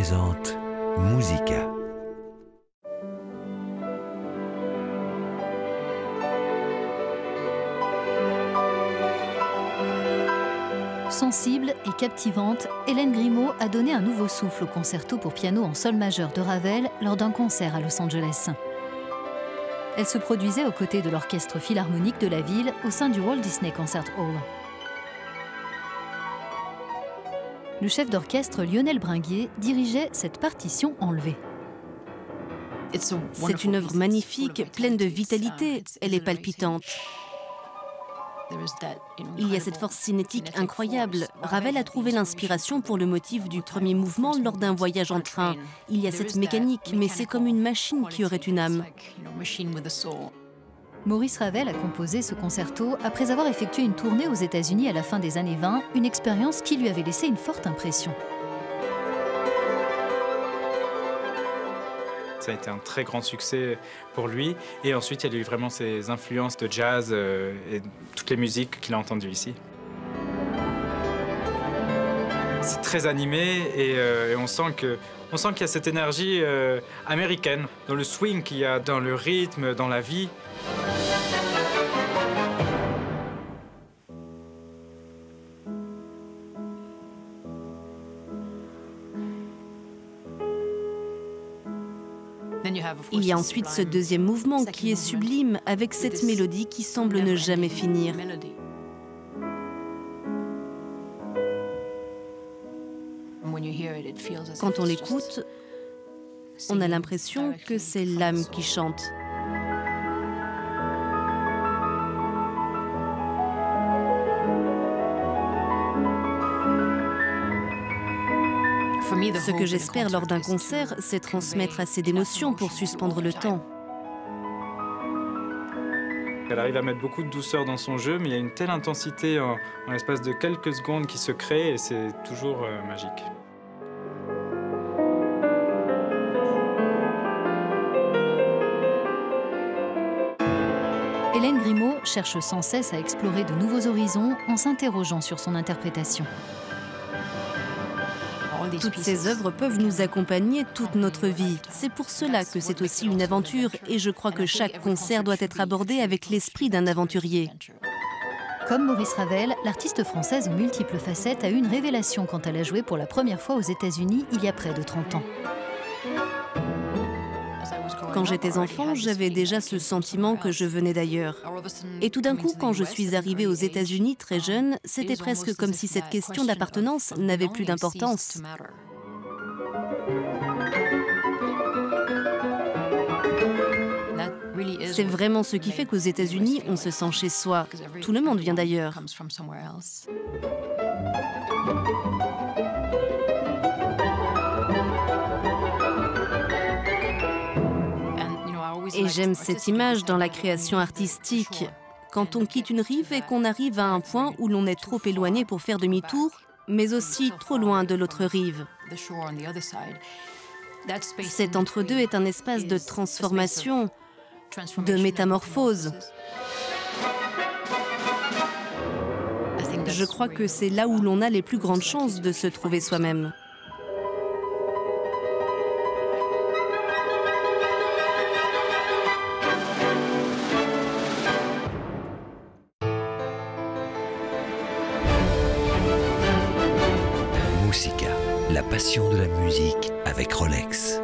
présente Musica. Sensible et captivante, Hélène Grimaud a donné un nouveau souffle au concerto pour piano en sol majeur de Ravel lors d'un concert à Los Angeles. Elle se produisait aux côtés de l'orchestre philharmonique de la ville au sein du Walt Disney Concert Hall. Le chef d'orchestre Lionel Bringuier dirigeait cette partition enlevée. C'est une œuvre magnifique, pleine de vitalité. Elle est palpitante. Il y a cette force cinétique incroyable. Ravel a trouvé l'inspiration pour le motif du premier mouvement lors d'un voyage en train. Il y a cette mécanique, mais c'est comme une machine qui aurait une âme. Maurice Ravel a composé ce concerto après avoir effectué une tournée aux États-Unis à la fin des années 20, une expérience qui lui avait laissé une forte impression. Ça a été un très grand succès pour lui. Et ensuite, il y a eu vraiment ses influences de jazz et toutes les musiques qu'il a entendues ici. C'est très animé et on sent qu'il y a cette énergie américaine, dans le swing qu'il y a, dans le rythme, dans la vie. Il y a ensuite ce deuxième mouvement qui est sublime, avec cette mélodie qui semble ne jamais finir. Quand on l'écoute, on a l'impression que c'est l'âme qui chante. Ce que j'espère lors d'un concert, c'est transmettre assez d'émotions pour suspendre le temps. Elle arrive à mettre beaucoup de douceur dans son jeu, mais il y a une telle intensité en l'espace de quelques secondes qui se crée et c'est toujours magique. Hélène Grimaud cherche sans cesse à explorer de nouveaux horizons en s'interrogeant sur son interprétation. Toutes ces œuvres peuvent nous accompagner toute notre vie. C'est pour cela que c'est aussi une aventure et je crois que chaque concert doit être abordé avec l'esprit d'un aventurier. Comme Maurice Ravel, l'artiste française aux multiples facettes a eu une révélation quand elle a joué pour la première fois aux États-Unis il y a près de 30 ans. Quand j'étais enfant, j'avais déjà ce sentiment que je venais d'ailleurs. Et tout d'un coup, quand je suis arrivée aux États-Unis très jeune, c'était presque comme si cette question d'appartenance n'avait plus d'importance. C'est vraiment ce qui fait qu'aux États-Unis, on se sent chez soi. Tout le monde vient d'ailleurs. Et j'aime cette image dans la création artistique. Quand on quitte une rive et qu'on arrive à un point où l'on est trop éloigné pour faire demi-tour, mais aussi trop loin de l'autre rive. Cet entre-deux est un espace de transformation, de métamorphose. Je crois que c'est là où l'on a les plus grandes chances de se trouver soi-même. Musica, la passion de la musique avec Rolex.